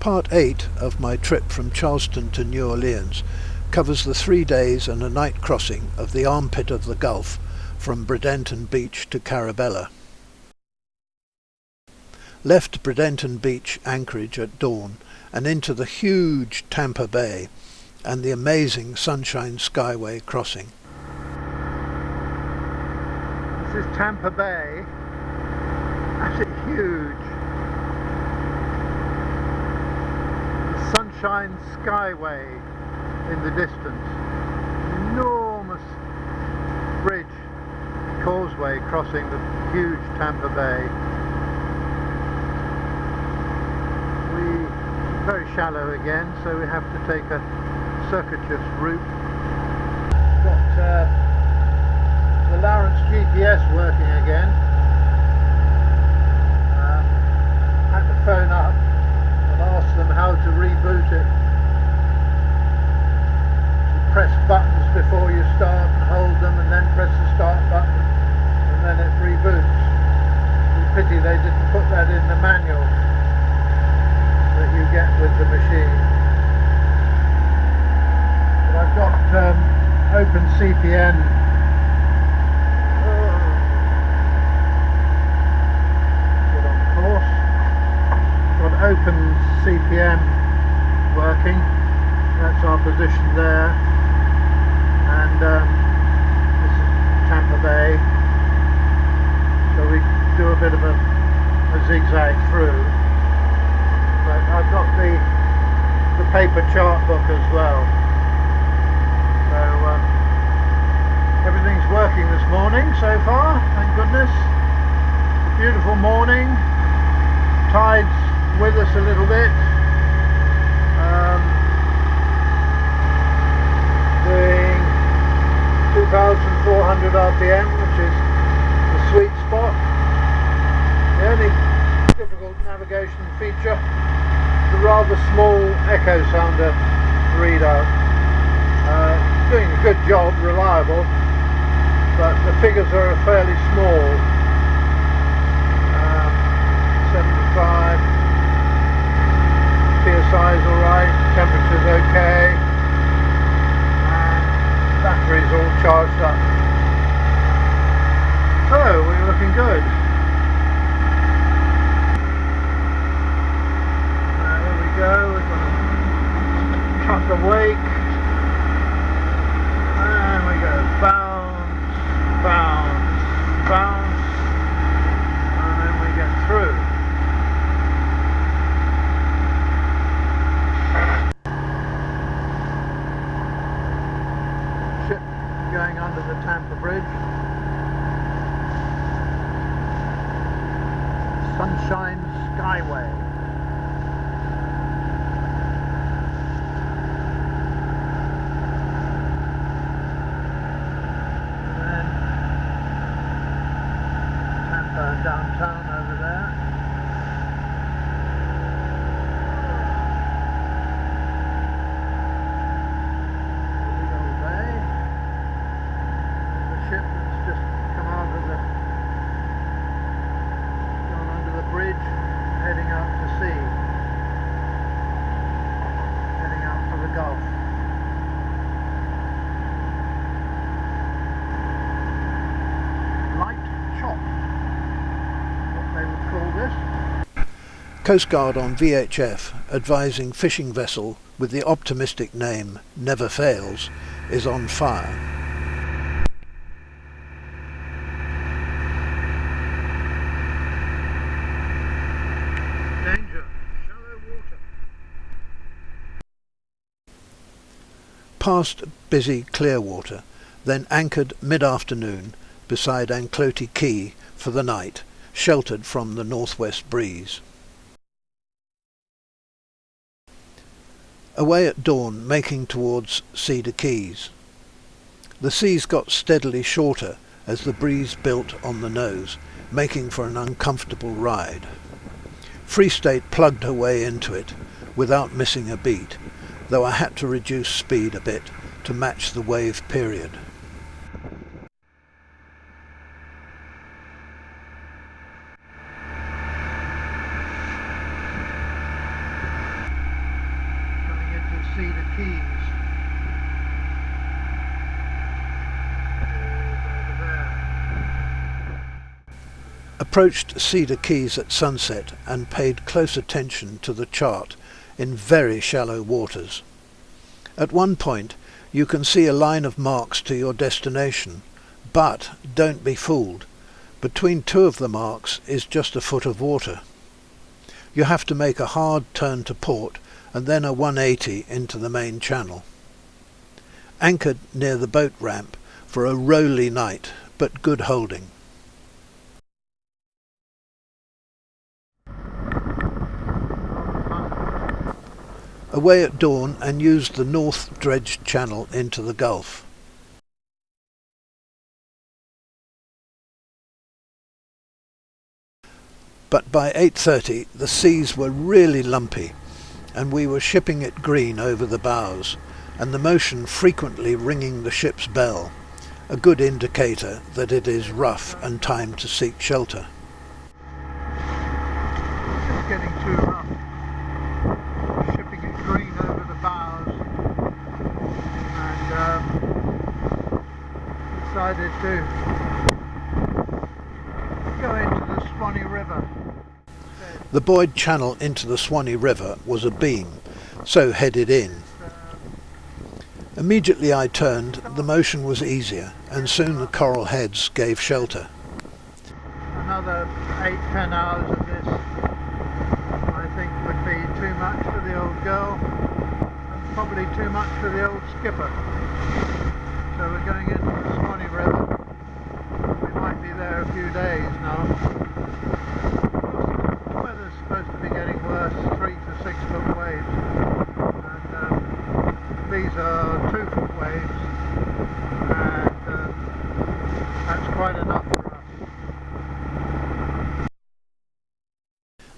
Part 8 of my trip from Charleston to New Orleans covers the 3 days and a night crossing of the armpit of the Gulf from Bradenton Beach to Carrabelle. Left Bradenton Beach anchorage at dawn and into the huge Tampa Bay and the amazing Sunshine Skyway crossing. This is Tampa Bay. Absolutely huge. The Sunshine Skyway in the distance. Enormous bridge, causeway crossing the huge Tampa Bay. Very shallow again, so we have to take a circuitous route. Got the Lawrence GPS working again. Had to phone up and ask them how to reboot it. You press buttons before you start and hold them, and then press the start button, and then it reboots. It's a pity they didn't put that in the manual that you get with the machine. But I've got open CPN. Get on course. Got open CPN working. That's our position there. And this is Tampa Bay. So we do a bit of a zigzag through. But I've got the paper chart book as well, so everything's working this morning so far, thank goodness. It's a beautiful morning, tide's with us a little bit, doing 2,400 RPM, which is the sweet spot. The only difficult navigation feature, the rather small echo sounder readout. Doing a good job, reliable, but the figures are fairly small. 75, PSI is alright, temperature's okay, and battery's all charged up. So we're looking good. We're going to cut the wake, and we go bounce, bounce, bounce, and then we get through. Ship going under the Tampa Bridge. Sunshine Skyway. Downtown over there. Big old bay. The ship that's just come out of gone under the bridge, heading out to sea. Heading out to the Gulf. Coast Guard on VHF advising fishing vessel with the optimistic name Never Fails is on fire. Danger, shallow water. Past busy Clearwater, then anchored mid-afternoon beside Anclote Key for the night, sheltered from the northwest breeze. Away at dawn, making towards Cedar Keys. The seas got steadily shorter as the breeze built on the nose, making for an uncomfortable ride. Free State plugged her way into it without missing a beat, though I had to reduce speed a bit to match the wave period. Cedar Keys. Over there. Approached Cedar Keys at sunset and paid close attention to the chart in very shallow waters. At one point you can see a line of marks to your destination, but don't be fooled. Between two of the marks is just a foot of water. You have to make a hard turn to port and then a 180 into the main channel. Anchored near the boat ramp for a rolly night, but good holding. Away at dawn and used the north dredged channel into the Gulf. But by 8:30 the seas were really lumpy and we were shipping it green over the bows and the motion frequently ringing the ship's bell, a good indicator that it is rough and time to seek shelter. It's getting too rough. Shipping it green over the bows and decided to go into the Suwannee River. The buoyed channel into the Suwannee River was a beam, so headed in. Immediately I turned, the motion was easier, and soon the coral heads gave shelter. Another 8-10 hours of this, I think, would be too much for the old girl, and probably too much for the old skipper. So we're going into the Suwannee River. We might be there a few days now. The weather's supposed to be getting worse, 3 to 6 foot waves. And these are 2 foot waves. And that's quite enough for us.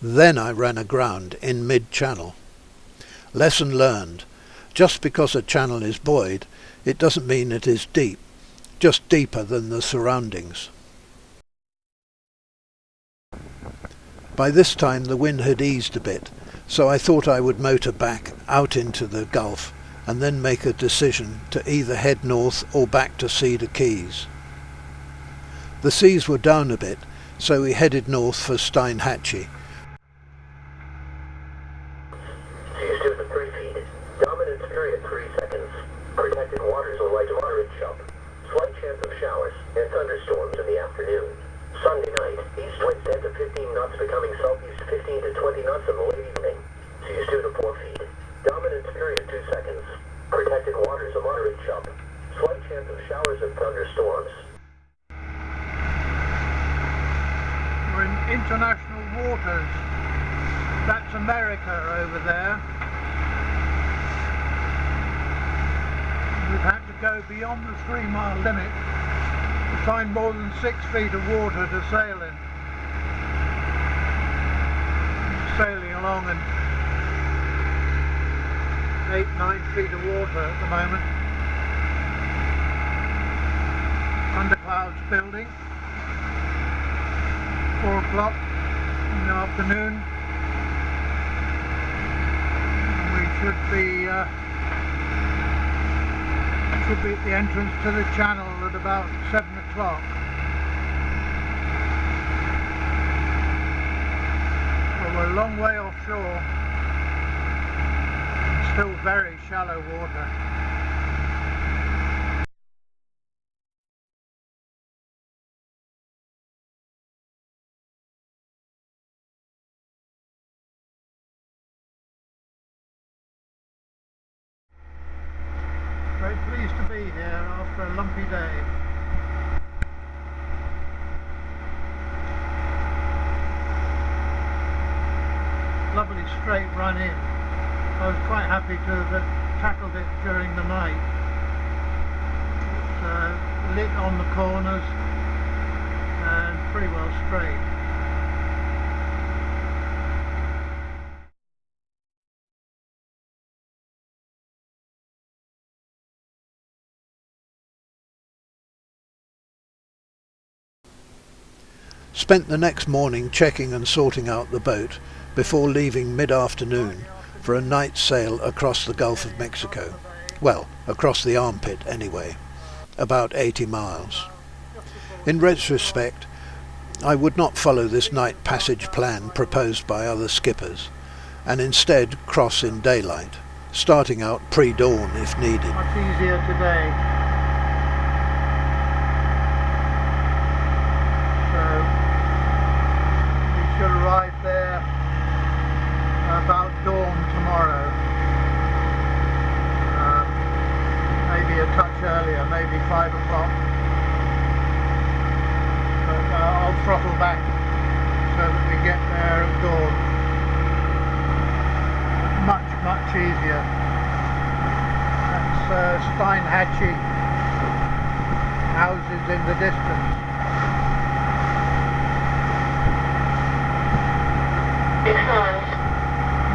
Then I ran aground in mid-channel. Lesson learned. Just because a channel is buoyed, it doesn't mean it is deep. Just deeper than the surroundings. By this time the wind had eased a bit, so I thought I would motor back out into the Gulf and then make a decision to either head north or back to Cedar Keys. The seas were down a bit, so we headed north for Steinhatchee. Seas 2 to 3 feet. Dominance period 3 seconds. Protected waters will light to moderate chop. Slight chance of showers and thunderstorms in the afternoon. Sunday night, east winds 10 to 15 knots becoming southeast 15 to 20 knots in the late evening. Seas 2 to 4 feet. Dominance period 2 seconds. Protected waters a moderate chop. Slight chance of showers and thunderstorms. We're in international waters. That's America over there. We've had to go beyond the 3-mile limit to find more than 6 feet of water to sail in. Sailing along in 8-9 feet of water at the moment. Thunderclouds building. 4 o'clock in the afternoon. And we should be at the entrance to the channel at about 7 o'clock. Well, we're a long way offshore. Still very shallow water. Very pleased to be here after a lumpy day. Lovely straight run in. I was quite happy to have tackled it during the night. It's lit on the corners and pretty well straight. Spent the next morning checking and sorting out the boat before leaving mid-afternoon for a night sail across the Gulf of Mexico. Well, across the armpit anyway, about 80 miles. In retrospect, I would not follow this night passage plan proposed by other skippers, and instead cross in daylight, starting out pre-dawn if needed. Much easier today. So we should arrive there about dawn tomorrow. Maybe a touch earlier, maybe 5 o'clock. But I'll throttle back so that we get there at dawn. Much easier. That's Steinhatchee houses in the distance.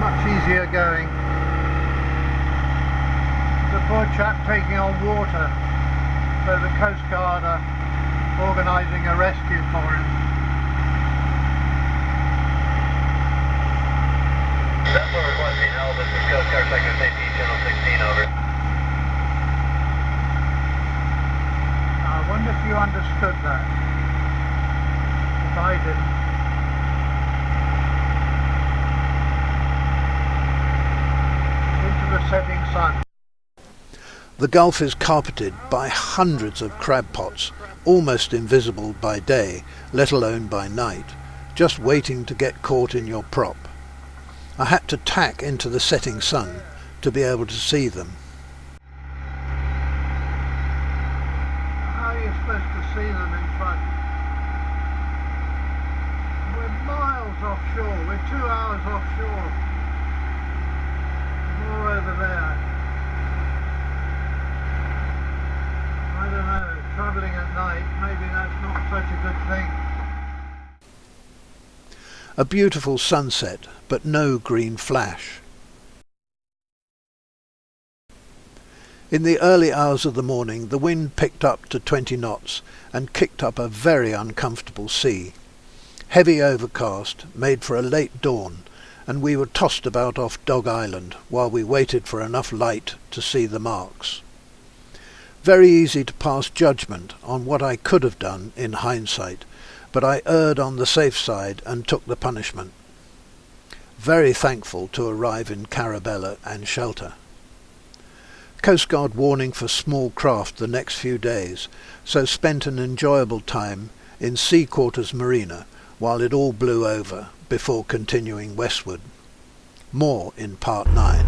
Much easier going. The poor chap taking on water, so the Coast Guard are organising a rescue for him. That's what we're requesting, Albin, Coast Guard Sector Safety, Channel 16, over. I wonder if you understood that. If I didn't. Into the setting sun. The Gulf is carpeted by hundreds of crab pots, almost invisible by day, let alone by night, just waiting to get caught in your prop. I had to tack into the setting sun to be able to see them. How are you supposed to see them in front? We're miles offshore, we're 2 hours offshore. More over there. I don't know, travelling at night, maybe that's not such a good thing. A beautiful sunset, but no green flash. In the early hours of the morning, the wind picked up to 20 knots and kicked up a very uncomfortable sea. Heavy overcast made for a late dawn, and we were tossed about off Dog Island while we waited for enough light to see the marks. Very easy to pass judgment on what I could have done in hindsight, but I erred on the safe side and took the punishment. Very thankful to arrive in Carabelle and shelter. Coast Guard warning for small craft the next few days, so spent an enjoyable time in Sea Quarters Marina while it all blew over before continuing westward. More in part 9.